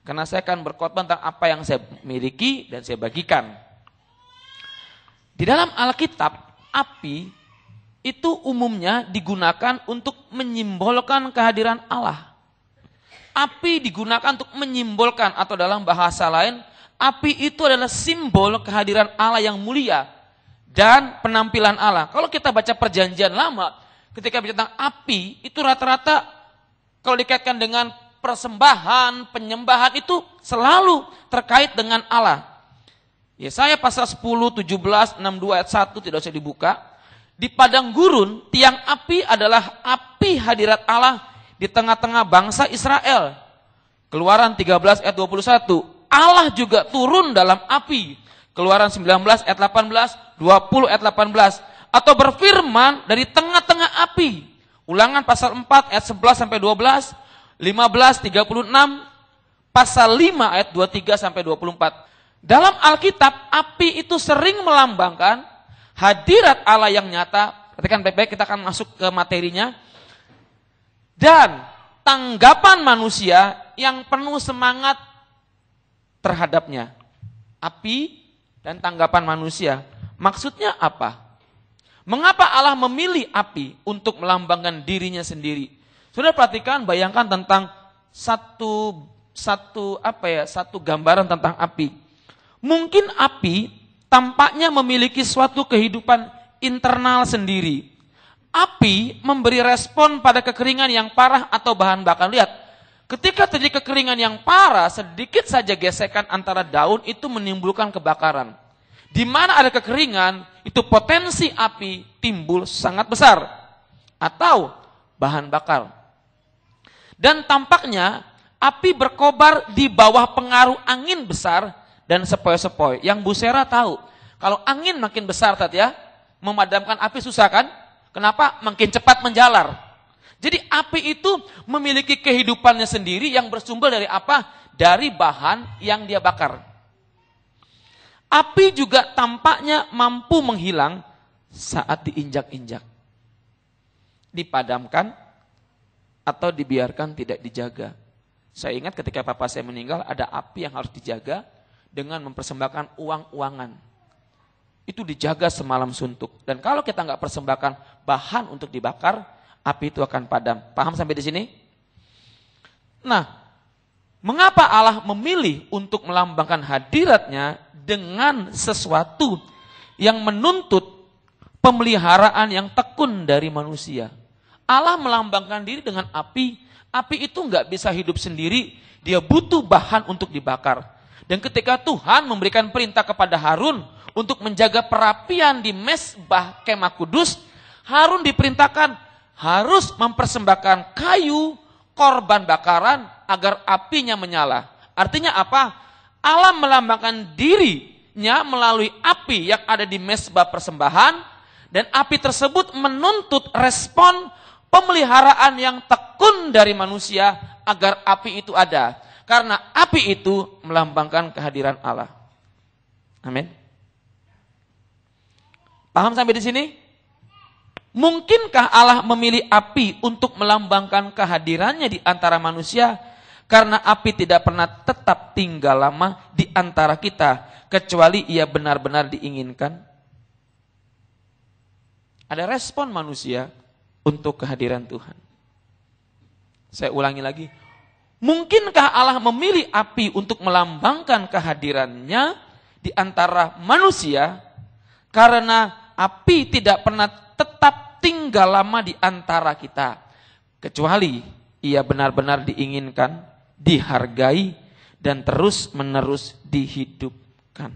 Karena saya akan berkhotbah tentang apa yang saya miliki dan saya bagikan. Di dalam Alkitab, api itu umumnya digunakan untuk menyimbolkan kehadiran Allah. Api digunakan untuk menyimbolkan, atau dalam bahasa lain, api itu adalah simbol kehadiran Allah yang mulia dan penampilan Allah. Kalau kita baca Perjanjian Lama, ketika bicara tentang api, itu rata-rata kalau dikaitkan dengan persembahan, penyembahan itu selalu terkait dengan Allah. Yesaya pasal 10, 17, 62 ayat 1 tidak usah dibuka. Di padang gurun, tiang api adalah api hadirat Allah di tengah-tengah bangsa Israel. Keluaran 13 ayat 21. Allah juga turun dalam api. Keluaran 19 ayat 18, 20 ayat 18. Atau berfirman dari tengah-tengah api. Ulangan pasal 4 ayat 11 sampai 12, 15, 36, pasal 5 ayat 23 sampai 24. Dalam Alkitab, api itu sering melambangkan hadirat Allah yang nyata. Perhatikan baik-baik, kita akan masuk ke materinya. Dan tanggapan manusia yang penuh semangat terhadapnya. Api dan tanggapan manusia. Maksudnya apa? Mengapa Allah memilih api untuk melambangkan dirinya sendiri? Sudah perhatikan, bayangkan tentang satu gambaran tentang api. Mungkin api tampaknya memiliki suatu kehidupan internal sendiri. Api memberi respon pada kekeringan yang parah atau bahan bakar. Lihat, ketika terjadi kekeringan yang parah, sedikit saja gesekan antara daun itu menimbulkan kebakaran. Di mana ada kekeringan, itu potensi api timbul sangat besar. Atau bahan bakar. Dan tampaknya api berkobar di bawah pengaruh angin besar dan sepoi-sepoi. Yang Bu Sera tahu, kalau angin makin besar tadi ya, memadamkan api susah kan? Kenapa? Makin cepat menjalar. Jadi api itu memiliki kehidupannya sendiri yang bersumber dari apa? Dari bahan yang dia bakar. Api juga tampaknya mampu menghilang saat diinjak-injak. Dipadamkan atau dibiarkan tidak dijaga. Saya ingat ketika papa saya meninggal, ada api yang harus dijaga dengan mempersembahkan uang-uangan. Itu dijaga semalam suntuk. Dan kalau kita nggak persembahkan bahan untuk dibakar, api itu akan padam. Paham sampai di sini? Nah, mengapa Allah memilih untuk melambangkan hadiratnya dengan sesuatu yang menuntut pemeliharaan yang tekun dari manusia? Allah melambangkan diri dengan api. Api itu nggak bisa hidup sendiri. Dia butuh bahan untuk dibakar. Dan ketika Tuhan memberikan perintah kepada Harun untuk menjaga perapian di mezbah kemah kudus, Harun diperintahkan harus mempersembahkan kayu korban bakaran agar apinya menyala. Artinya apa? Allah melambangkan dirinya melalui api yang ada di mezbah persembahan, dan api tersebut menuntut respon pemeliharaan yang tekun dari manusia agar api itu ada. Karena api itu melambangkan kehadiran Allah. Amin. Paham sampai di sini? Mungkinkah Allah memilih api untuk melambangkan kehadirannya di antara manusia? Karena api tidak pernah tetap tinggal lama di antara kita, kecuali ia benar-benar diinginkan. Ada respon manusia untuk kehadiran Tuhan. Saya ulangi lagi. Mungkinkah Allah memilih api untuk melambangkan kehadirannya di antara manusia? Karena api tidak pernah tetap tinggal lama di antara kita, kecuali ia benar-benar diinginkan, dihargai, dan terus-menerus dihidupkan.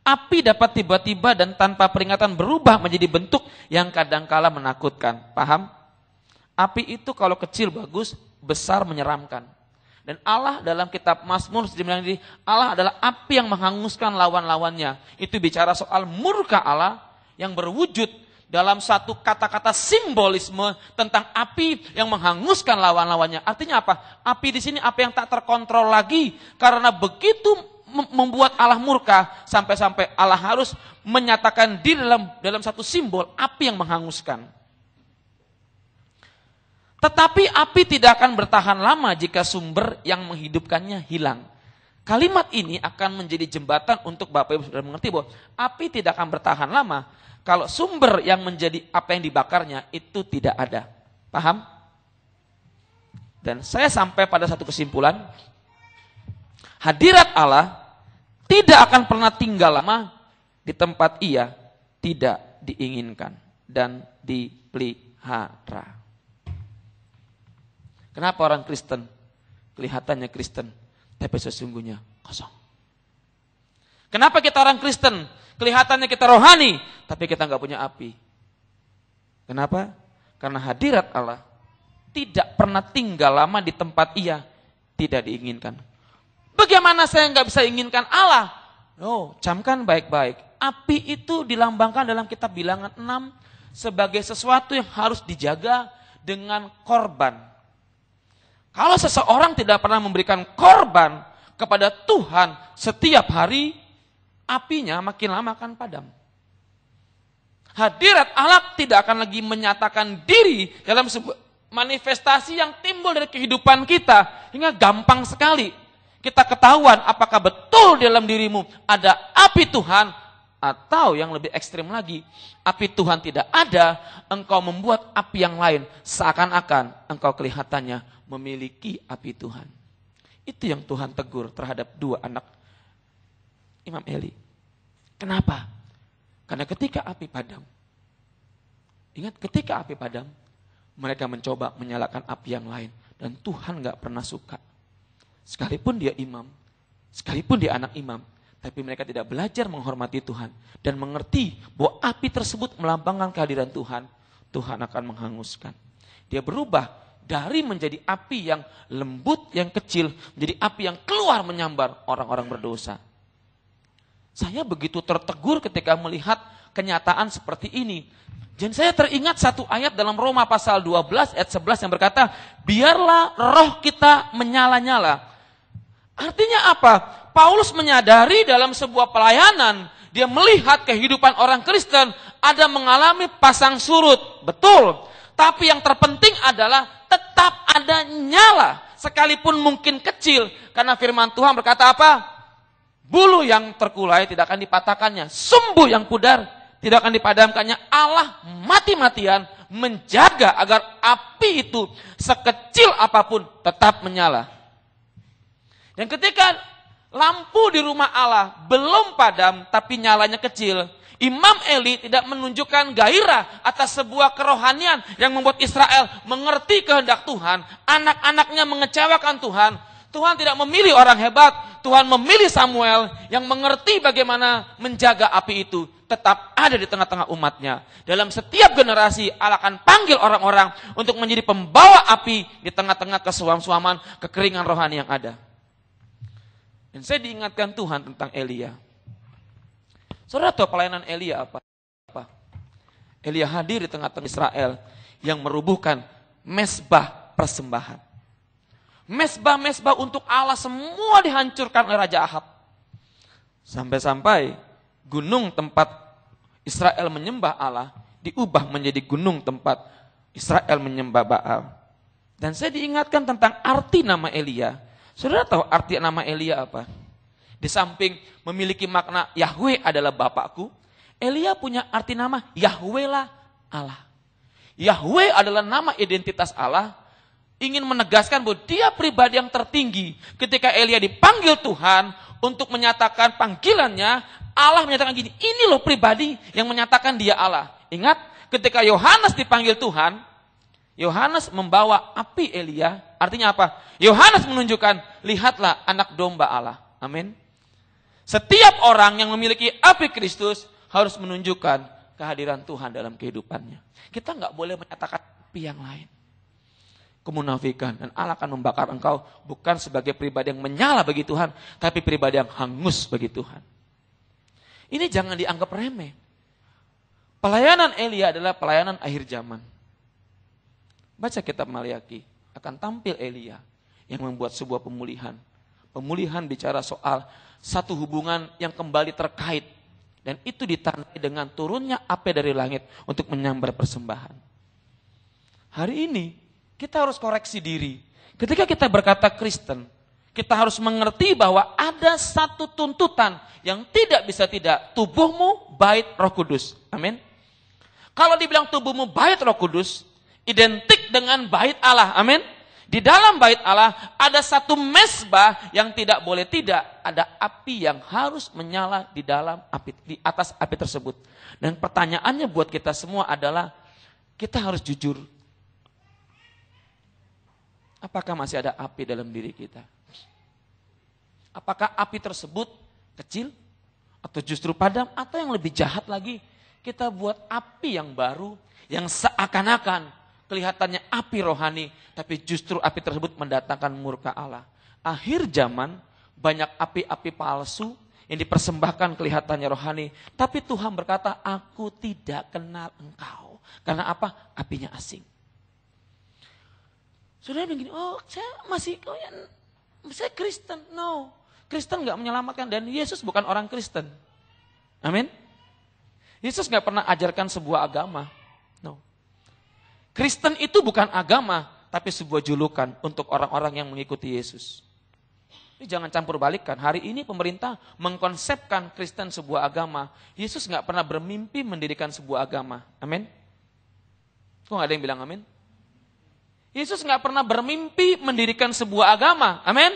Api dapat tiba-tiba dan tanpa peringatan berubah menjadi bentuk yang kadangkala menakutkan. Paham? Api itu kalau kecil bagus, besar menyeramkan. Dan Allah dalam kitab Mazmur bilang ini, Allah adalah api yang menghanguskan lawan-lawannya. Itu bicara soal murka Allah yang berwujud dalam satu kata-kata simbolisme tentang api yang menghanguskan lawan-lawannya. Artinya apa? Api di sini api yang tak terkontrol lagi, karena begitu membuat Allah murka sampai-sampai Allah harus menyatakan diri dalam satu simbol api yang menghanguskan. Tetapi api tidak akan bertahan lama jika sumber yang menghidupkannya hilang. Kalimat ini akan menjadi jembatan untuk Bapak Ibu Saudara mengerti bahwa api tidak akan bertahan lama kalau sumber yang menjadi apa yang dibakarnya itu tidak ada. Paham? Dan saya sampai pada satu kesimpulan, hadirat Allah tidak akan pernah tinggal lama di tempat ia tidak diinginkan dan dipelihara. Kenapa orang Kristen kelihatannya Kristen, tapi sesungguhnya kosong? Kenapa kita orang Kristen kelihatannya kita rohani, tapi kita nggak punya api? Kenapa? Karena hadirat Allah tidak pernah tinggal lama di tempat ia tidak diinginkan. Bagaimana saya nggak bisa inginkan Allah? Oh, camkan baik-baik. Api itu dilambangkan dalam kitab Bilangan 6 sebagai sesuatu yang harus dijaga dengan korban. Kalau seseorang tidak pernah memberikan korban kepada Tuhan setiap hari, apinya makin lama akan padam. Hadirat Allah tidak akan lagi menyatakan diri dalam sebuah manifestasi yang timbul dari kehidupan kita, hingga gampang sekali kita ketahuan apakah betul dalam dirimu ada api Tuhan, atau yang lebih ekstrim lagi, api Tuhan tidak ada, engkau membuat api yang lain seakan-akan engkau kelihatannya memiliki api Tuhan. Itu yang Tuhan tegur terhadap dua anak Imam Eli. Kenapa? Karena ketika api padam, ingat ketika api padam, mereka mencoba menyalakan api yang lain. Dan Tuhan gak pernah suka. Sekalipun dia imam, sekalipun dia anak imam, tapi mereka tidak belajar menghormati Tuhan dan mengerti bahwa api tersebut melambangkan kehadiran Tuhan, Tuhan akan menghanguskan. Dia berubah dari menjadi api yang lembut, yang kecil, menjadi api yang keluar menyambar orang-orang berdosa. Saya begitu tertegur ketika melihat kenyataan seperti ini. Dan saya teringat satu ayat dalam Roma pasal 12 ayat 11 yang berkata, biarlah roh kita menyala-nyala. Artinya apa? Paulus menyadari dalam sebuah pelayanan, dia melihat kehidupan orang Kristen ada mengalami pasang surut. Betul. Tapi yang terpenting adalah tetap ada nyala. Sekalipun mungkin kecil. Karena firman Tuhan berkata apa? Bulu yang terkulai tidak akan dipatahkannya. Sumbu yang pudar tidak akan dipadamkannya. Allah mati-matian menjaga agar api itu sekecil apapun tetap menyala. Dan ketika lampu di rumah Allah belum padam tapi nyalanya kecil, Imam Eli tidak menunjukkan gairah atas sebuah kerohanian yang membuat Israel mengerti kehendak Tuhan. Anak-anaknya mengecewakan Tuhan. Tuhan tidak memilih orang hebat. Tuhan memilih Samuel yang mengerti bagaimana menjaga api itu tetap ada di tengah-tengah umatnya. Dalam setiap generasi Allah akan panggil orang-orang untuk menjadi pembawa api di tengah-tengah kesuam-suaman, kekeringan rohani yang ada. Dan saya diingatkan Tuhan tentang Elia. Saudara tahu pelayanan Elia apa? Elia hadir di tengah-tengah Israel yang merubuhkan mezbah persembahan. Mezbah-mezbah untuk Allah semua dihancurkan oleh Raja Ahab. Sampai-sampai gunung tempat Israel menyembah Allah diubah menjadi gunung tempat Israel menyembah Baal. Dan saya diingatkan tentang arti nama Elia. Saudara tahu arti nama Elia apa? Di samping memiliki makna Yahweh adalah Bapakku, Elia punya arti nama Yahweh lah Allah. Yahweh adalah nama identitas Allah, ingin menegaskan bahwa dia pribadi yang tertinggi. Ketika Elia dipanggil Tuhan untuk menyatakan panggilannya, Allah menyatakan gini, ini loh pribadi yang menyatakan dia Allah. Ingat, ketika Yohanes dipanggil Tuhan, Yohanes membawa api Elia, artinya apa? Yohanes menunjukkan, lihatlah anak domba Allah. Amin. Setiap orang yang memiliki api Kristus harus menunjukkan kehadiran Tuhan dalam kehidupannya. Kita nggak boleh menyatakan api yang lain. Kemunafikan, dan Allah akan membakar engkau bukan sebagai pribadi yang menyala bagi Tuhan, tapi pribadi yang hangus bagi Tuhan. Ini jangan dianggap remeh. Pelayanan Elia adalah pelayanan akhir zaman. Baca kitab Maliaki, akan tampil Elia yang membuat sebuah pemulihan. Pemulihan bicara soal satu hubungan yang kembali terkait. Dan itu ditandai dengan turunnya api dari langit untuk menyambar persembahan. Hari ini Kita harus koreksi diri. Ketika kita berkata Kristen, kita harus mengerti bahwa ada satu tuntutan yang tidak bisa tidak. Tubuhmu bait Roh Kudus. Amin. Kalau dibilang tubuhmu bait Roh Kudus, identik dengan bait Allah. Amin. Di dalam bait Allah ada satu mezbah yang tidak boleh tidak. Ada api yang harus menyala di dalam api, di atas api tersebut. Dan pertanyaannya buat kita semua adalah, kita harus jujur. Apakah masih ada api dalam diri kita? Apakah api tersebut kecil? Atau justru padam? Atau yang lebih jahat lagi, kita buat api yang baru, yang seakan-akan kelihatannya api rohani, tapi justru api tersebut mendatangkan murka Allah. Akhir zaman, banyak api-api palsu yang dipersembahkan kelihatannya rohani, tapi Tuhan berkata, aku tidak kenal engkau. Karena apa? Apinya asing. Saudara begini, oh saya Kristen. No, Kristen gak menyelamatkan, dan Yesus bukan orang Kristen. Amin. Yesus gak pernah ajarkan sebuah agama. No. Kristen itu bukan agama, tapi sebuah julukan untuk orang-orang yang mengikuti Yesus. Ini jangan campur balikkan. Hari ini pemerintah mengkonsepkan Kristen sebuah agama. Yesus gak pernah bermimpi mendirikan sebuah agama. Amin. Kok gak ada yang bilang amin? Yesus gak pernah bermimpi mendirikan sebuah agama. Amin.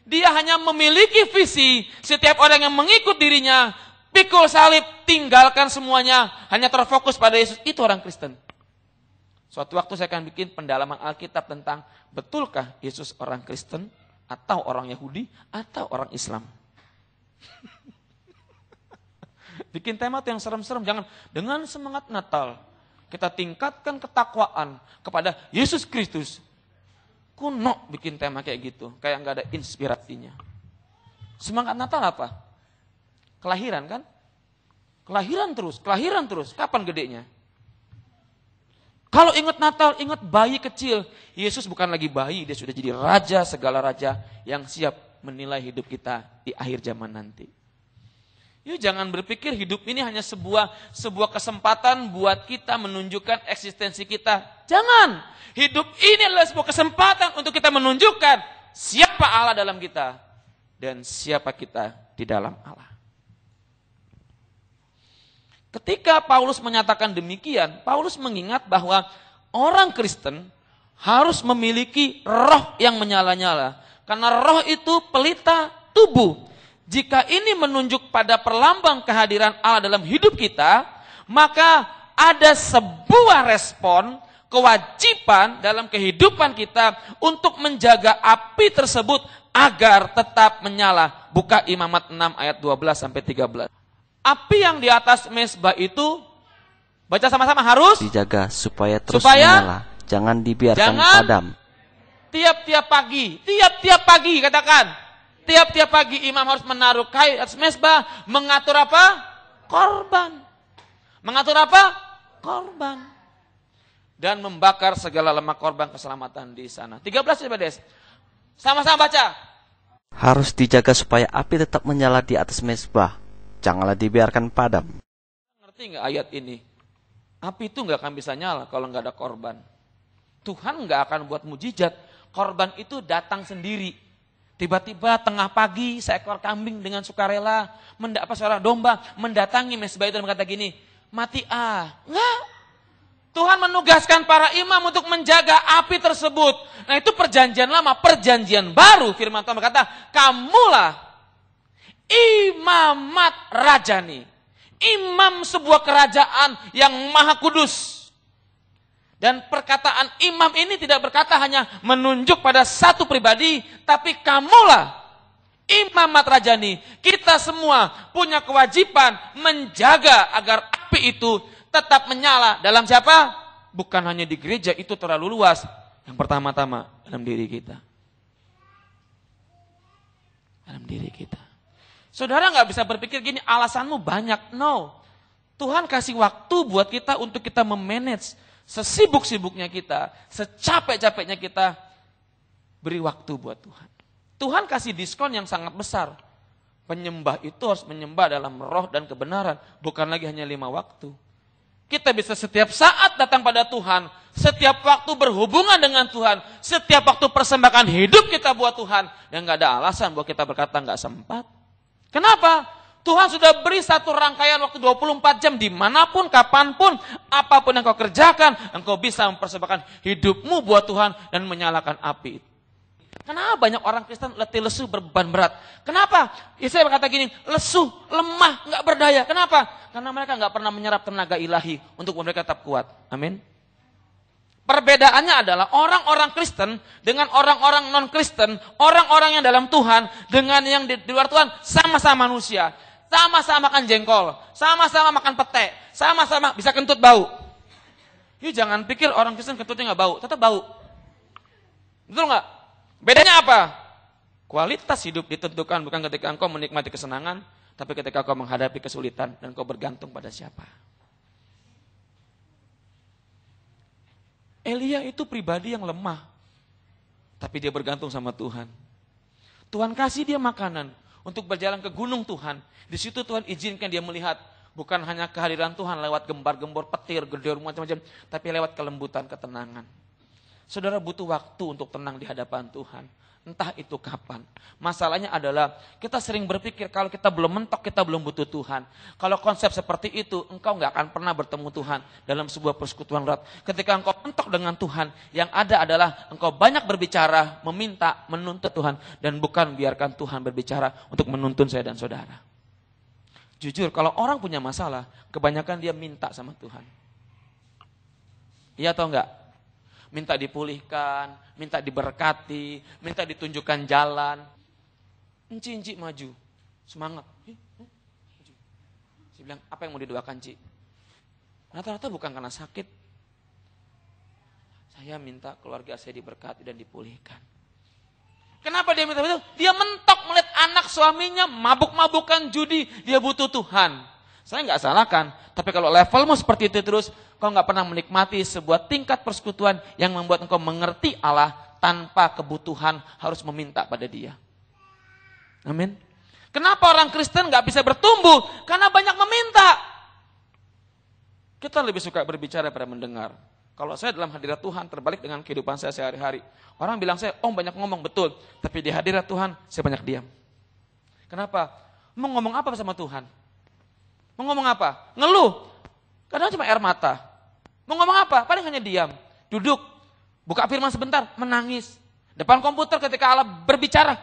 Dia hanya memiliki visi, setiap orang yang mengikut dirinya, pikul salib, tinggalkan semuanya, hanya terfokus pada Yesus. Itu orang Kristen. Suatu waktu saya akan bikin pendalaman Alkitab tentang betulkah Yesus orang Kristen atau orang Yahudi atau orang Islam. Bikin tema yang serem-serem, jangan dengan semangat Natal kita tingkatkan ketakwaan kepada Yesus Kristus. Kuno bikin tema kayak gitu, kayak nggak ada inspirasinya. Semangat Natal apa? Kelahiran kan? Kelahiran terus. Kapan gedenya? Kalau ingat Natal, ingat bayi kecil. Yesus bukan lagi bayi, dia sudah jadi raja segala raja yang siap menilai hidup kita di akhir zaman nanti. Yuk jangan berpikir hidup ini hanya sebuah kesempatan buat kita menunjukkan eksistensi kita. Jangan. Hidup ini adalah sebuah kesempatan untuk kita menunjukkan siapa Allah dalam kita dan siapa kita di dalam Allah. Ketika Paulus menyatakan demikian, Paulus mengingat bahwa orang Kristen harus memiliki roh yang menyala-nyala. Karena roh itu pelita tubuh. Jika ini menunjuk pada perlambang kehadiran Allah dalam hidup kita, maka ada sebuah respon, kewajiban dalam kehidupan kita untuk menjaga api tersebut agar tetap menyala. Buka Imamat 6 ayat 12-13. Api yang di atas mezbah itu, baca sama-sama, harus dijaga supaya terus menyala, jangan dibiarkan padam. Tiap-tiap pagi katakan, tiap-tiap pagi imam harus menaruh kayu atas mezbah, mengatur apa? Korban. Mengatur apa? Korban. Dan membakar segala lemak korban keselamatan di sana. 13 coba Des. Sama-sama baca. Harus dijaga supaya api tetap menyala di atas mezbah. Janganlah dibiarkan padam. Ngerti nggak ayat ini? Api itu nggak akan bisa nyala kalau nggak ada korban. Tuhan nggak akan buat mujizat. Korban itu datang sendiri. Tiba-tiba tengah pagi seekor kambing dengan sukarela, suara domba mendatangi mezbah itu dan berkata gini, mati Nggak. Tuhan menugaskan para imam untuk menjaga api tersebut. Nah itu perjanjian lama, perjanjian baru. Firman Tuhan berkata, kamulah imamat rajani. Imam sebuah kerajaan yang maha kudus. Dan perkataan imam ini tidak berkata hanya menunjuk pada satu pribadi, tapi kamulah imamat rajani. Kita semua punya kewajiban menjaga agar api itu tetap menyala dalam siapa? Bukan hanya di gereja, itu terlalu luas. Yang pertama-tama dalam diri kita. Dalam diri kita. Saudara nggak bisa berpikir gini, alasanmu banyak. No. Tuhan kasih waktu buat kita untuk kita memanage sesibuk-sibuknya kita, secapek-capeknya kita, beri waktu buat Tuhan. Tuhan kasih diskon yang sangat besar. Penyembah itu harus menyembah dalam roh dan kebenaran, bukan lagi hanya 5 waktu. kita bisa setiap saat datang pada Tuhan, setiap waktu berhubungan dengan Tuhan, setiap waktu persembahkan hidup kita buat Tuhan, dan gak ada alasan buat kita berkata gak sempat. Kenapa? Tuhan sudah beri satu rangkaian waktu 24 jam dimanapun, kapanpun, apapun yang kau kerjakan, engkau bisa mempersembahkan hidupmu buat Tuhan dan menyalakan api itu. Kenapa banyak orang Kristen letih lesu berbeban berat? Kenapa? Yesaya berkata gini, lesu, lemah, gak berdaya. Kenapa? Karena mereka gak pernah menyerap tenaga ilahi untuk mereka tetap kuat. Amin. Perbedaannya adalah orang-orang Kristen dengan orang-orang non-Kristen, orang-orang yang dalam Tuhan dengan yang di luar Tuhan sama-sama manusia. Sama-sama makan jengkol, sama-sama makan pete, sama-sama bisa kentut bau. Yuk jangan pikir orang Kristen kentutnya gak bau, tetap bau. Betul gak? Bedanya apa? Kualitas hidup ditentukan bukan ketika engkau menikmati kesenangan, tapi ketika engkau menghadapi kesulitan dan engkau bergantung pada siapa. Elia itu pribadi yang lemah, tapi dia bergantung sama Tuhan. Tuhan kasih dia makanan untuk berjalan ke gunung Tuhan. Di situ Tuhan izinkan dia melihat bukan hanya kehadiran Tuhan lewat gembar-gembor, petir, gedor, macam-macam, tapi lewat kelembutan, ketenangan. Saudara butuh waktu untuk tenang di hadapan Tuhan. Entah itu kapan. Masalahnya adalah kita sering berpikir kalau kita belum mentok, kita belum butuh Tuhan. Kalau konsep seperti itu, engkau gak akan pernah bertemu Tuhan dalam sebuah persekutuan berat. Ketika engkau mentok dengan Tuhan, yang ada adalah engkau banyak berbicara, meminta, menuntut Tuhan. Dan bukan biarkan Tuhan berbicara untuk menuntun saya dan saudara. Jujur, kalau orang punya masalah, kebanyakan dia minta sama Tuhan. Iya atau enggak? Minta dipulihkan, minta diberkati, minta ditunjukkan jalan. Enci maju, semangat. Maju. Saya bilang, apa yang mau didoakan Ci? Rata-rata bukan karena sakit. Saya minta keluarga saya diberkati dan dipulihkan. Kenapa dia minta itu? Dia mentok melihat anak suaminya mabuk-mabukan judi, dia butuh Tuhan. Saya nggak salahkan, tapi kalau levelmu seperti itu terus, kau nggak pernah menikmati sebuah tingkat persekutuan yang membuat engkau mengerti Allah tanpa kebutuhan harus meminta pada Dia. Amin. Kenapa orang Kristen nggak bisa bertumbuh? Karena banyak meminta. Kita lebih suka berbicara daripada mendengar. Kalau saya dalam hadirat Tuhan terbalik dengan kehidupan saya sehari-hari. Orang bilang saya, banyak ngomong betul, tapi di hadirat Tuhan saya banyak diam. Kenapa? Mau ngomong apa sama Tuhan? Mau ngomong apa? Ngeluh. Kadang cuma air mata. Mau ngomong apa? Paling hanya diam. Duduk. Buka firman sebentar. Menangis. Depan komputer ketika Allah berbicara.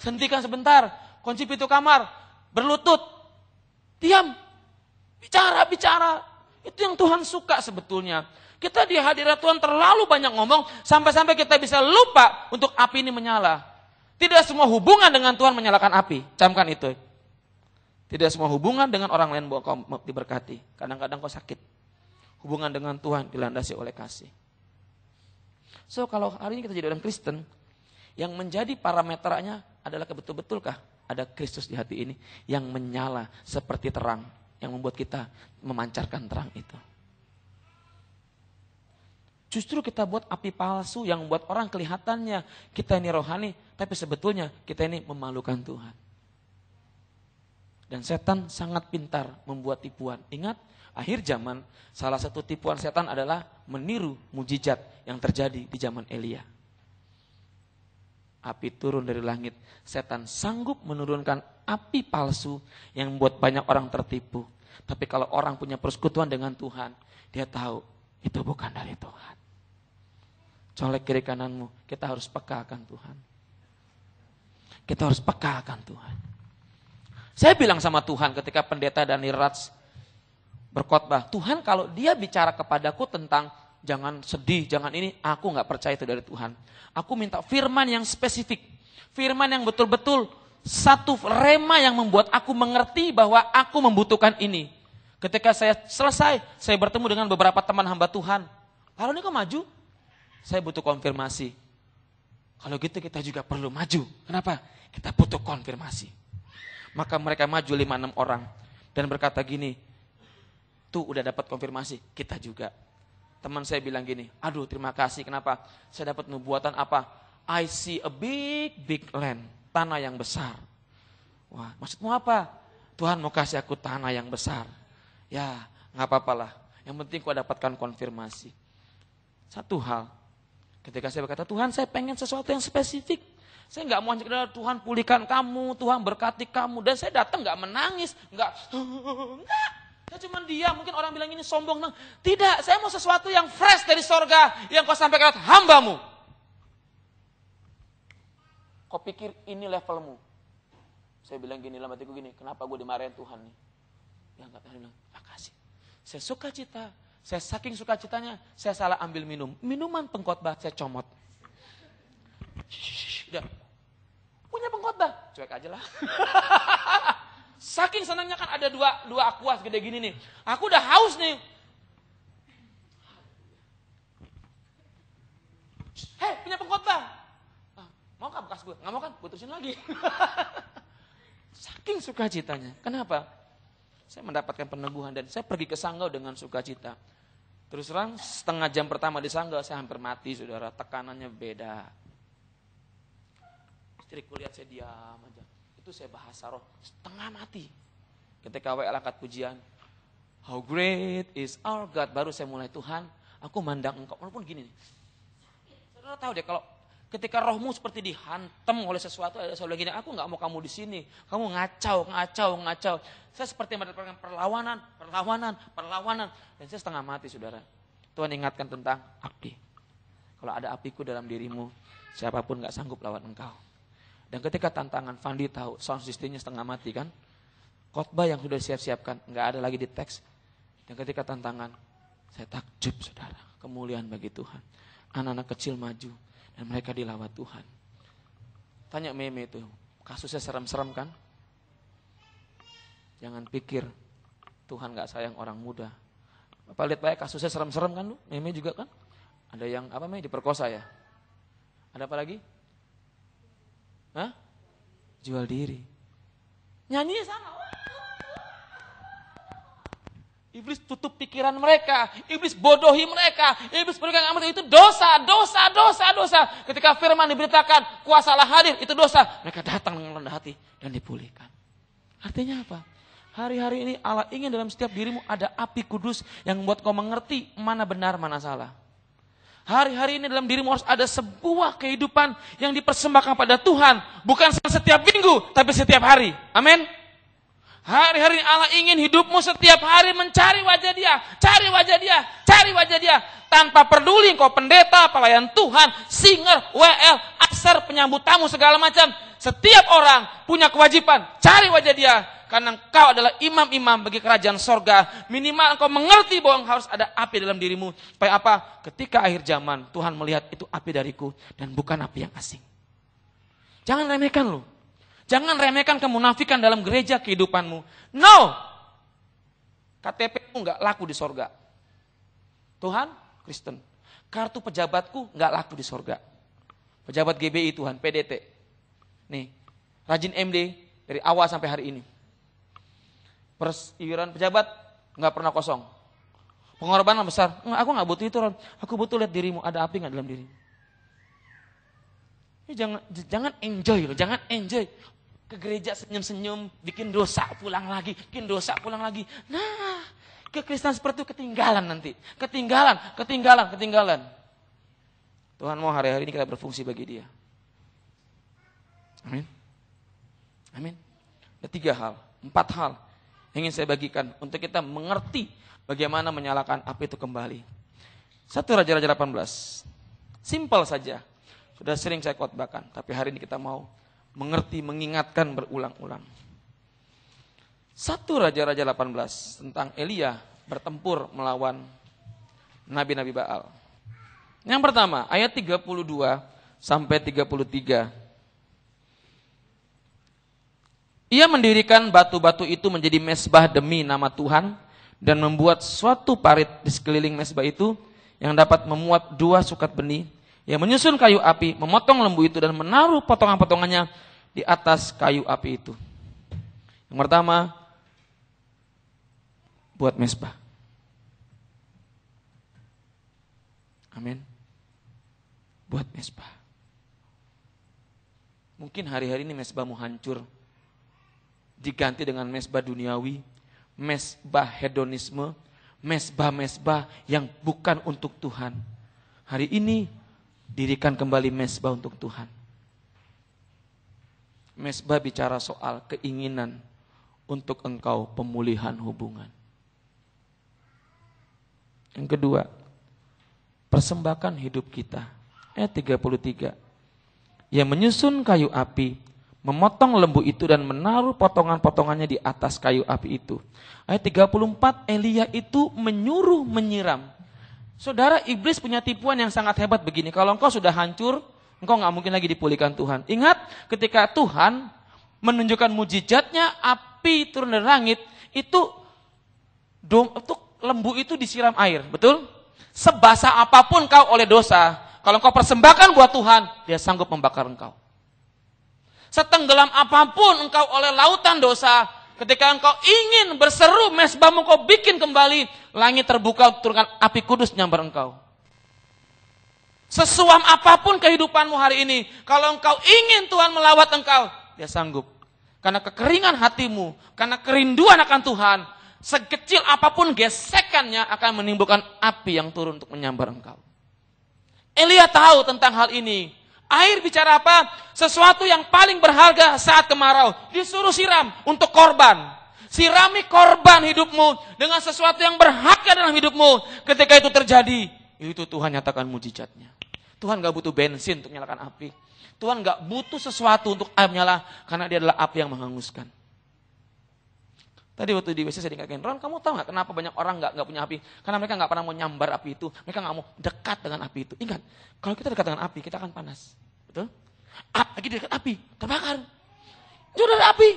Hentikan sebentar. Kunci pintu kamar. Berlutut. Diam. Bicara. Itu yang Tuhan suka sebetulnya. Kita di hadirat Tuhan terlalu banyak ngomong. Sampai-sampai kita bisa lupa untuk api ini menyala. Tidak semua hubungan dengan Tuhan menyalakan api. Camkan itu. Tidak semua hubungan dengan orang lain bahwa kau diberkati. Kadang-kadang kau sakit. Hubungan dengan Tuhan dilandasi oleh kasih. So kalau hari ini kita jadi orang Kristen, yang menjadi parameternya adalah betul-betulkah ada Kristus di hati ini yang menyala seperti terang, yang membuat kita memancarkan terang itu. Justru kita buat api palsu yang membuat orang kelihatannya kita ini rohani, tapi sebetulnya kita ini memalukan Tuhan. Dan setan sangat pintar membuat tipuan. Ingat, akhir zaman salah satu tipuan setan adalah meniru mujizat yang terjadi di zaman Elia. Api turun dari langit. Setan sanggup menurunkan api palsu yang membuat banyak orang tertipu. Tapi kalau orang punya persekutuan dengan Tuhan, dia tahu itu bukan dari Tuhan. Colek kiri kananmu, kita harus peka akan Tuhan. Kita harus peka akan Tuhan. Saya bilang sama Tuhan ketika pendeta Dani Rats berkhotbah, Tuhan kalau dia bicara kepadaku tentang jangan sedih, jangan ini, aku gak percaya itu dari Tuhan. Aku minta firman yang spesifik, firman yang betul-betul satu rema yang membuat aku mengerti bahwa aku membutuhkan ini. Ketika saya selesai, saya bertemu dengan beberapa teman hamba Tuhan. Lalu ini kok maju? Saya butuh konfirmasi. Kalau gitu kita juga perlu maju. Kenapa? Kita butuh konfirmasi. Maka mereka maju 5-6 orang dan berkata gini, tuh udah dapat konfirmasi, kita juga. Teman saya bilang gini, aduh terima kasih, kenapa? Saya dapat nubuatan apa? I see a big land, tanah yang besar. Wah, maksudmu apa? Tuhan mau kasih aku tanah yang besar. Ya, gak apa-apalah. Yang penting kau dapatkan konfirmasi. Satu hal, ketika saya berkata, Tuhan saya pengen sesuatu yang spesifik. Saya nggak mau hanya Tuhan pulihkan kamu, Tuhan berkati kamu. Dan saya datang nggak menangis, nggak. Saya cuma diam, mungkin orang bilang ini sombong. Tidak, saya mau sesuatu yang fresh dari sorga, yang kau sampaikan lewat hambamu. Kau pikir ini levelmu. Saya bilang gini, dalam hatiku gini, kenapa gue dimarahin Tuhan nih? Ya enggak, Tuhan bilang, makasih. Saya suka cita, saya saking suka citanya, saya salah ambil minum. Minuman pengkhotbah, saya comot. Udah, punya pengkhotbah, cuek aja lah. Saking senangnya kan ada dua akuas gede gini nih. Aku udah haus nih. Hei, punya pengkhotbah. Mau gak bekas gue? Gak mau kan? Gue terusin lagi. Saking sukacitanya. Kenapa? Saya mendapatkan peneguhan dan saya pergi ke Sanggau dengan sukacita. Terus terang setengah jam pertama di Sanggau saya hampir mati, saudara. Tekanannya beda. Istriku lihat saya diam aja. Itu saya bahasa roh. Setengah mati. Ketika WL angkat pujian. How great is our God. Baru saya mulai, Tuhan, aku mandang engkau. Walaupun gini nih. Saudara tahu deh kalau ketika rohmu seperti dihantam oleh sesuatu, ada sesuatu gini, aku nggak mau kamu di sini. Kamu ngacau. Saya seperti mendapatkan perlawanan. Dan saya setengah mati, saudara. Tuhan ingatkan tentang api. Kalau ada apiku dalam dirimu, siapapun nggak sanggup lawan engkau. Dan ketika tantangan, Fandi tahu, sound systemnya setengah mati kan. Khotbah yang sudah siap-siapkan, nggak ada lagi di teks. Dan ketika tantangan, saya takjub, saudara. Kemuliaan bagi Tuhan. Anak-anak kecil maju. Dan mereka dilawat Tuhan. Tanya Meme itu, kasusnya serem-serem kan? Jangan pikir Tuhan gak sayang orang muda. Bapak lihat Pak, kasusnya serem-serem kan? Meme juga kan? Ada yang apa Meme diperkosa ya? Ada apa lagi? Hah? Jual diri. Nyanyinya sama. Iblis tutup pikiran mereka, iblis bodohi mereka, iblis berikan amat itu dosa. Ketika firman diberitakan, kuasa Allah hadir, itu dosa. Mereka datang dengan rendah hati dan dipulihkan. Artinya apa? Hari-hari ini Allah ingin dalam setiap dirimu ada api kudus yang membuat kau mengerti mana benar, mana salah. Hari-hari ini dalam dirimu harus ada sebuah kehidupan yang dipersembahkan pada Tuhan. Bukan setiap minggu, tapi setiap hari. Amin. Hari-hari Allah ingin hidupmu setiap hari mencari wajah Dia, cari wajah Dia, tanpa peduli engkau pendeta, pelayan Tuhan, singer, WL, akser, penyambut tamu segala macam. Setiap orang punya kewajiban cari wajah Dia, karena engkau adalah imam-imam bagi kerajaan sorga. Minimal engkau mengerti bahwa harus ada api dalam dirimu. Supaya apa? Ketika akhir zaman Tuhan melihat itu api dariku dan bukan api yang asing. Jangan remehkan lu. Jangan remehkan kemunafikan dalam gereja kehidupanmu. No. KTP-mu enggak laku di sorga. Tuhan, Kristen. Kartu pejabatku enggak laku di sorga. Pejabat GBI Tuhan, PDT. Nih, rajin MD dari awal sampai hari ini. Iuran pejabat enggak pernah kosong. Pengorbanan besar. Aku enggak butuh itu, Ron. Aku butuh lihat dirimu, ada api enggak dalam dirimu. Jangan enjoy loh, jangan enjoy. Ke gereja senyum-senyum, bikin dosa pulang lagi. Nah, kekristenan seperti itu ketinggalan nanti. Ketinggalan. Tuhan mau hari-hari ini kita berfungsi bagi Dia. Amin. Ada 3 hal, 4 hal yang ingin saya bagikan untuk kita mengerti bagaimana menyalakan api itu kembali. 1 Raja-Raja 18. Simpel saja. Sudah sering saya khotbahkan, tapi hari ini kita mau mengerti, mengingatkan berulang-ulang. 1 Raja-Raja 18 tentang Elia bertempur melawan nabi-nabi Baal. Yang pertama, ayat 32 sampai 33. Ia mendirikan batu-batu itu menjadi mezbah demi nama Tuhan dan membuat suatu parit di sekeliling mezbah itu yang dapat memuat 2 sukat benih. Yang menyusun kayu api, memotong lembu itu dan menaruh potongan-potongannya di atas kayu api itu. Yang pertama, buat mezbah. Amin. Buat mezbah. Mungkin hari-hari ini mezbahmu hancur. Diganti dengan mezbah duniawi, mezbah hedonisme, mezbah-mezbah yang bukan untuk Tuhan. Hari ini dirikan kembali mezbah untuk Tuhan. Mezbah bicara soal keinginan untuk engkau pemulihan hubungan. Yang kedua, persembahkan hidup kita. Ayat 33. Yang menyusun kayu api, memotong lembu itu dan menaruh potongan-potongannya di atas kayu api itu. Ayat 34, Elia itu menyuruh menyiram. Saudara, iblis punya tipuan yang sangat hebat begini. Kalau engkau sudah hancur, engkau gak mungkin lagi dipulihkan Tuhan. Ingat, ketika Tuhan menunjukkan mujizatnya, api turun dari langit, itu lembu itu disiram air, betul? Sebasah apapun kau oleh dosa, kalau engkau persembahkan buat Tuhan, dia sanggup membakar engkau. Setenggelam apapun engkau oleh lautan dosa, ketika engkau ingin berseru, mezbahmu kau bikin kembali, langit terbuka, turunkan api kudus nyambar engkau. Sesuam apapun kehidupanmu hari ini, kalau engkau ingin Tuhan melawat engkau, dia sanggup. Karena kekeringan hatimu, karena kerinduan akan Tuhan, sekecil apapun gesekannya akan menimbulkan api yang turun untuk menyambar engkau. Elia tahu tentang hal ini. Air bicara apa? Sesuatu yang paling berharga saat kemarau. Disuruh siram untuk korban. Sirami korban hidupmu dengan sesuatu yang berharga dalam hidupmu. Ketika itu terjadi, itu Tuhan nyatakan mujizatnya. Tuhan gak butuh bensin untuk nyalakan api. Tuhan gak butuh sesuatu untuk api menyala, karena dia adalah api yang menghanguskan. Tadi waktu di WC saya dikatakan, Ron, kamu tahu gak kenapa banyak orang gak punya api? Karena mereka gak pernah mau nyambar api itu, mereka gak mau dekat dengan api itu. Ingat, kalau kita dekat dengan api, kita akan panas. Betul? Lagi dekat api, terbakar. Jauh dari api.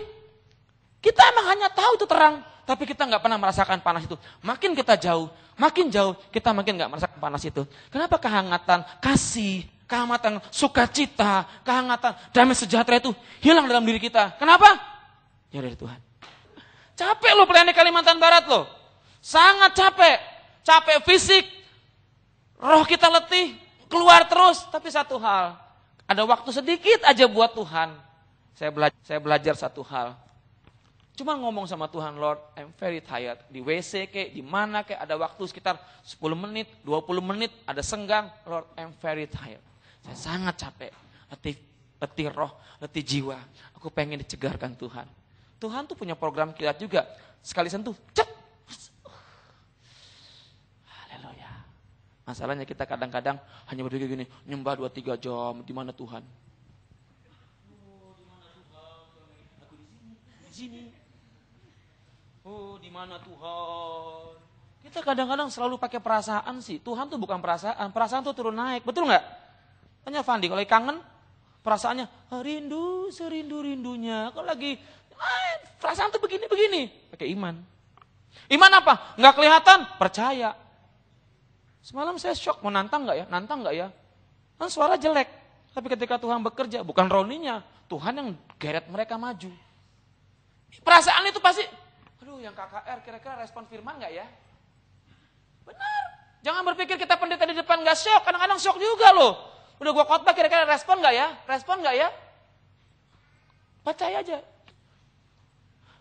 Kita emang hanya tahu itu terang, tapi kita gak pernah merasakan panas itu. Makin kita jauh, makin jauh, kita makin gak merasakan panas itu. Kenapa kehangatan, kasih, kehangatan, sukacita, kehangatan, damai sejahtera itu hilang dalam diri kita. Kenapa? Ya dari Tuhan. Capek lo pelayan di Kalimantan Barat lo. Sangat capek. Capek fisik. Roh kita letih. Keluar terus. Tapi satu hal. Ada waktu sedikit aja buat Tuhan. Saya belajar satu hal. Cuma ngomong sama Tuhan, Lord, I'm very tired. Di WC kek, di mana kek, ada waktu sekitar 10 menit, 20 menit, ada senggang. Lord, I'm very tired. Saya sangat capek, letih roh, letih jiwa. Aku pengen dicegarkan Tuhan. Tuhan tuh punya program kilat juga. Sekali sentuh, cek. Haleluya. Masalahnya kita kadang-kadang hanya berpikir gini, nyembah 2-3 jam, di mana Tuhan? Oh, di mana Tuhan? Aku di sini. Oh, di mana Tuhan? Kita kadang-kadang selalu pakai perasaan sih. Tuhan tuh bukan perasaan. Perasaan tuh turun naik, betul nggak? Tanya Fandi, kalau kangen, perasaannya rindu serindu-rindunya. Kalau lagi perasaan tuh begini-begini, pakai iman. Iman apa? Nggak kelihatan, percaya. Semalam saya shock, mau nantang nggak ya? Nantang nggak ya? Kan suara jelek, tapi ketika Tuhan bekerja, bukan Roninya, Tuhan yang geret mereka maju. Perasaan itu pasti, aduh yang KKR kira-kira respon firman nggak ya? Benar. Jangan berpikir kita pendeta di depan nggak shock, kadang-kadang shock juga loh. Udah gua khotbah kira-kira respon nggak ya? Respon nggak ya? Percaya aja.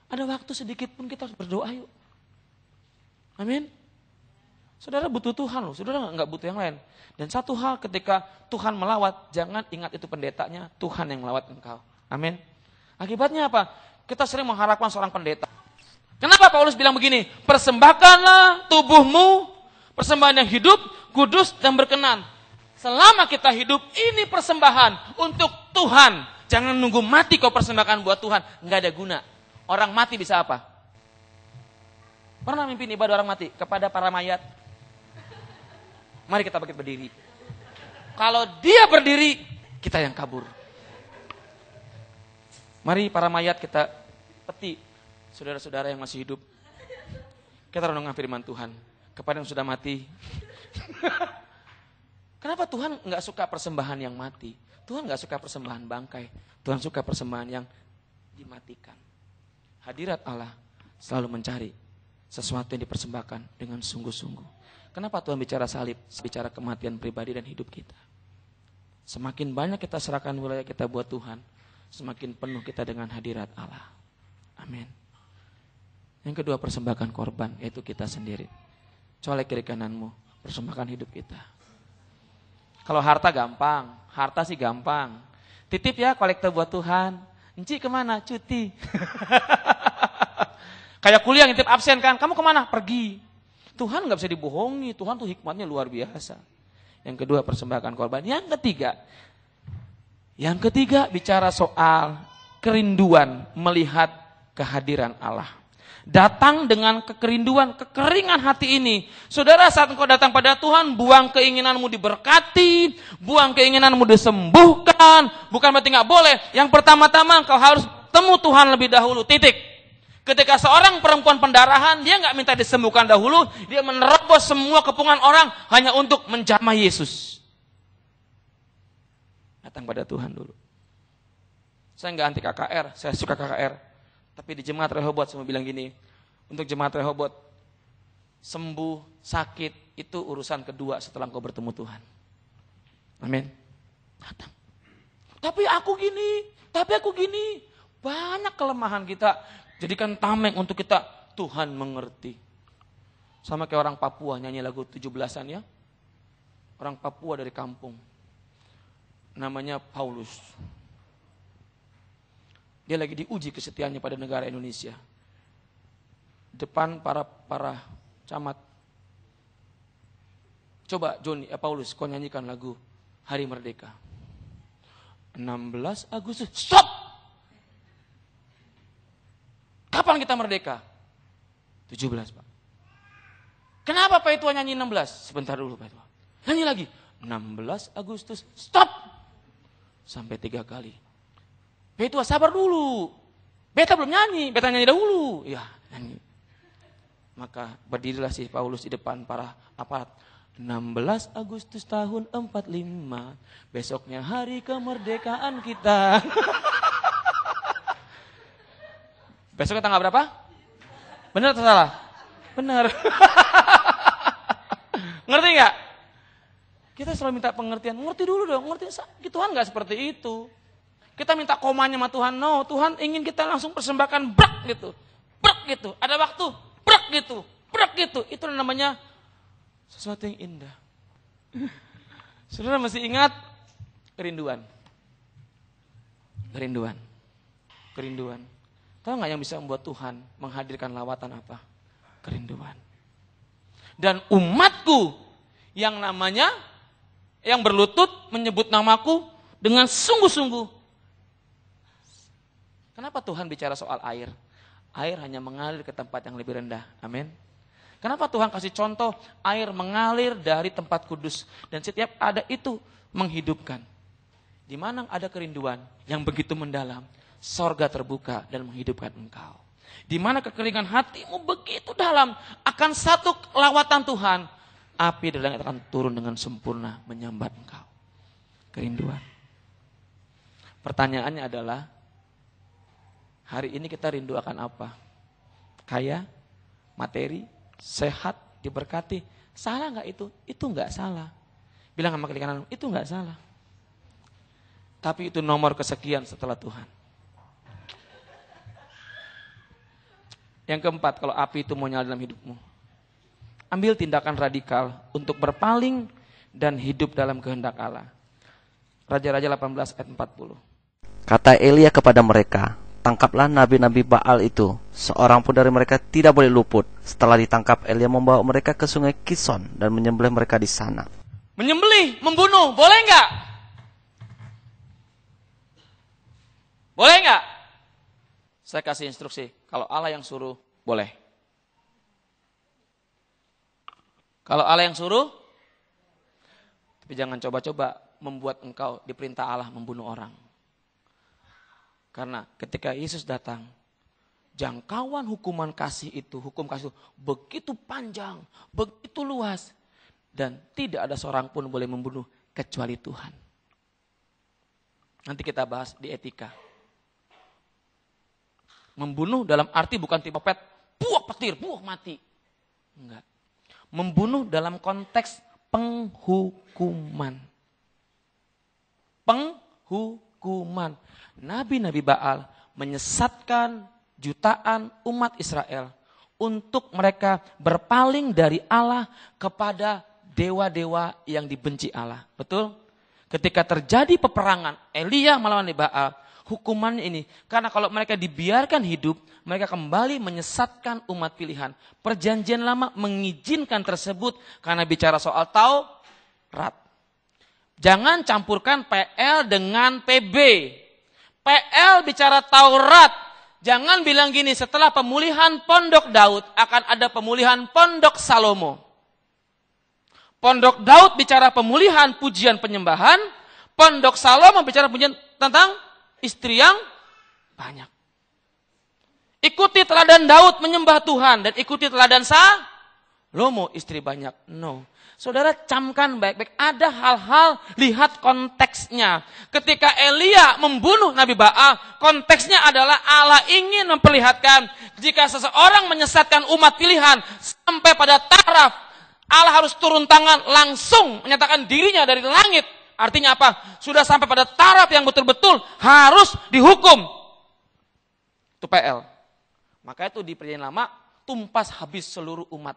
Ada waktu sedikit pun kita harus berdoa yuk. Amin. Saudara butuh Tuhan loh. Saudara nggak butuh yang lain. Dan satu hal ketika Tuhan melawat, jangan ingat itu pendetanya, Tuhan yang melawat engkau. Amin. Akibatnya apa? Kita sering mengharapkan seorang pendeta. Kenapa Paulus bilang begini? Persembahkanlah tubuhmu, persembahan yang hidup, kudus dan berkenan. Selama kita hidup, ini persembahan untuk Tuhan. Jangan nunggu mati kau persembahkan buat Tuhan. Nggak ada guna. Orang mati bisa apa? Pernah mimpin ibadah orang mati? Kepada para mayat. Mari kita bangkit berdiri. Kalau dia berdiri, kita yang kabur. Mari para mayat kita peti. Saudara-saudara yang masih hidup. Kita renungkan firman Tuhan. Kepada yang sudah mati. Kenapa Tuhan nggak suka persembahan yang mati? Tuhan nggak suka persembahan bangkai. Tuhan suka persembahan yang dimatikan. Hadirat Allah selalu mencari sesuatu yang dipersembahkan dengan sungguh-sungguh. Kenapa Tuhan bicara salib? Bicara kematian pribadi dan hidup kita. Semakin banyak kita serahkan wilayah kita buat Tuhan, semakin penuh kita dengan hadirat Allah. Amin. Yang kedua, persembahkan korban, yaitu kita sendiri. colek kiri kananmu, persembahkan hidup kita. Kalau harta gampang, harta sih gampang. Titip ya kolektor buat Tuhan. Enci kemana? Cuti. Kayak kuliah ngintip absen kan, kamu kemana? Pergi. Tuhan gak bisa dibohongi, Tuhan tuh hikmatnya luar biasa. Yang kedua, persembahkan korban. Yang ketiga bicara soal kerinduan melihat kehadiran Allah. Datang dengan kekerinduan, kekeringan hati ini. Saudara, saat engkau datang pada Tuhan, buang keinginanmu diberkati, buang keinginanmu disembuhkan. Bukan berarti gak boleh. Yang pertama-tama engkau harus temu Tuhan lebih dahulu, titik. Ketika seorang perempuan pendarahan, dia gak minta disembuhkan dahulu, dia menerobos semua kepungan orang hanya untuk menjamah Yesus. Datang pada Tuhan dulu. Saya gak anti KKR, saya suka KKR. Tapi di Jemaat Rehoboth saya mau bilang gini, untuk Jemaat Rehoboth, sembuh, sakit, itu urusan kedua setelah engkau bertemu Tuhan. Amin. Datang. Tapi aku gini, banyak kelemahan kita, jadikan tameng untuk kita, Tuhan mengerti. Sama kayak orang Papua nyanyi lagu 17-an ya. Orang Papua dari kampung. Namanya Paulus. Dia lagi diuji kesetiaannya pada negara Indonesia. Depan para camat. Coba Paulus, kau nyanyikan lagu Hari Merdeka. 16 Agustus. Stop! Kapan kita merdeka? 17, Pak. Kenapa Pak Itua nyanyi 16? Sebentar dulu Pak Itua. Nyanyi lagi. 16 Agustus. Stop! Sampai 3 kali. Beta sabar dulu. Beta belum nyanyi, beta nyanyi dahulu. Ya, nyanyi. Maka berdirilah si Paulus di depan para aparat. 16 Agustus tahun 45. Besoknya hari kemerdekaan kita. Besoknya tanggal berapa? Benar atau salah? Benar. Ngerti nggak? Kita selalu minta pengertian. Ngerti dulu dong, ngerti. Tuhan nggak seperti itu. Kita minta komanya sama Tuhan, no, Tuhan ingin kita langsung persembahkan brak gitu. Ada waktu, brak gitu. Itu namanya sesuatu yang indah. Saudara mesti ingat kerinduan. Tahu nggak yang bisa membuat Tuhan menghadirkan lawatan apa? Kerinduan. Dan umatku yang berlutut menyebut namaku dengan sungguh-sungguh. Kenapa Tuhan bicara soal air? Air hanya mengalir ke tempat yang lebih rendah. Amin. Kenapa Tuhan kasih contoh air mengalir dari tempat kudus. Dan setiap ada itu menghidupkan. Di mana ada kerinduan yang begitu mendalam. Sorga terbuka dan menghidupkan engkau. Di mana kekeringan hatimu begitu dalam. Akan satu lawatan Tuhan. Api dari langit akan turun dengan sempurna menyambat engkau. Kerinduan. Pertanyaannya adalah. Hari ini kita rindu akan apa? Kaya, materi, sehat, diberkati. Salah nggak itu? Itu nggak salah. Bilang sama kiri kanan, itu nggak salah. Tapi itu nomor kesekian setelah Tuhan. Yang keempat, kalau api itu mau nyala dalam hidupmu. Ambil tindakan radikal untuk berpaling dan hidup dalam kehendak Allah. Raja-Raja 18 ayat 40. Kata Elia kepada mereka, tangkaplah nabi-nabi Baal itu, seorang pun dari mereka tidak boleh luput. Setelah ditangkap, Elia membawa mereka ke sungai Kison dan menyembelih mereka di sana. Menyembelih, membunuh, boleh nggak? Boleh nggak? Saya kasih instruksi, kalau Allah yang suruh, boleh. Kalau Allah yang suruh, tapi jangan coba-coba membuat engkau diperintah Allah membunuh orang. Karena ketika Yesus datang, jangkauan hukuman kasih itu, hukum kasih itu begitu panjang, begitu luas. Dan tidak ada seorang pun boleh membunuh kecuali Tuhan. Nanti kita bahas di etika. Membunuh dalam arti bukan tipe pet, buah petir, buah mati. Enggak. Membunuh dalam konteks penghukuman. Penghukuman. Nabi-nabi Baal menyesatkan jutaan umat Israel untuk mereka berpaling dari Allah kepada dewa-dewa yang dibenci Allah. Betul? Ketika terjadi peperangan Elia melawan Baal, hukumannya ini. Karena kalau mereka dibiarkan hidup, mereka kembali menyesatkan umat pilihan. Perjanjian lama mengizinkan tersebut karena bicara soal Taurat. Jangan campurkan PL dengan PB. PL bicara Taurat. Jangan bilang gini, setelah pemulihan Pondok Daud akan ada pemulihan Pondok Salomo. Pondok Daud bicara pemulihan pujian penyembahan, Pondok Salomo bicara pujian tentang istri yang banyak. Ikuti teladan Daud menyembah Tuhan dan ikuti teladan Salomo istri banyak. No. Saudara camkan baik-baik, ada hal-hal, lihat konteksnya. Ketika Elia membunuh Nabi Baal, konteksnya adalah Allah ingin memperlihatkan jika seseorang menyesatkan umat pilihan sampai pada taraf Allah harus turun tangan langsung menyatakan dirinya dari langit. Artinya apa? Sudah sampai pada taraf yang betul-betul harus dihukum. Itu PL. Maka itu di Perjanjian Lama tumpas habis seluruh umat,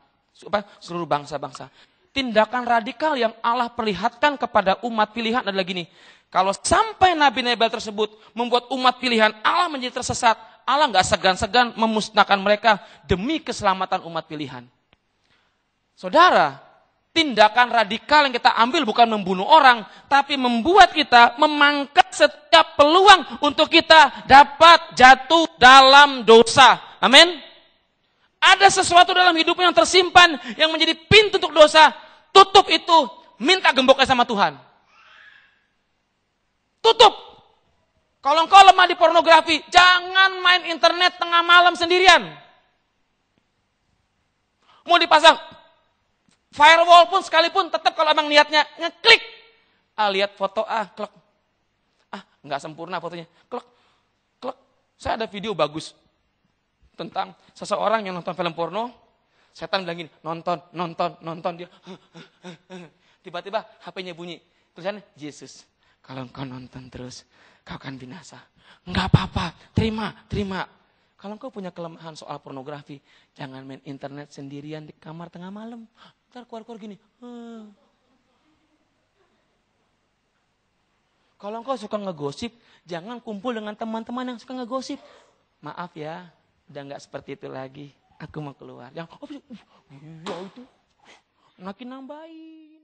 seluruh bangsa-bangsa. Tindakan radikal yang Allah perlihatkan kepada umat pilihan adalah gini. Kalau sampai Nabi Nabal tersebut membuat umat pilihan Allah menjadi tersesat, Allah nggak segan-segan memusnahkan mereka demi keselamatan umat pilihan. Saudara, tindakan radikal yang kita ambil bukan membunuh orang, tapi membuat kita memangkas setiap peluang untuk kita dapat jatuh dalam dosa. Amin. Ada sesuatu dalam hidupnya yang tersimpan, yang menjadi pintu untuk dosa. Tutup itu, minta gemboknya sama Tuhan. Tutup. Kalau engkau lemah di pornografi, jangan main internet tengah malam sendirian. Mau dipasang firewall pun sekalipun, tetap kalau emang niatnya ngeklik. Lihat foto, klek. Nggak sempurna fotonya. Klek, klek. Saya ada video bagus tentang seseorang yang nonton film porno. Setan bilang gini, nonton dia. Tiba-tiba HP-nya bunyi. Tulisannya, Yesus, kalau engkau nonton terus, kau akan binasa. Enggak apa-apa, terima. Kalau engkau punya kelemahan soal pornografi, jangan main internet sendirian di kamar tengah malam. Ntar keluar-keluar gini. Kalau engkau suka ngegosip, jangan kumpul dengan teman-teman yang suka ngegosip. Maaf ya, udah enggak seperti itu lagi. Aku mau keluar. Yang, iya itu, makin nambahin.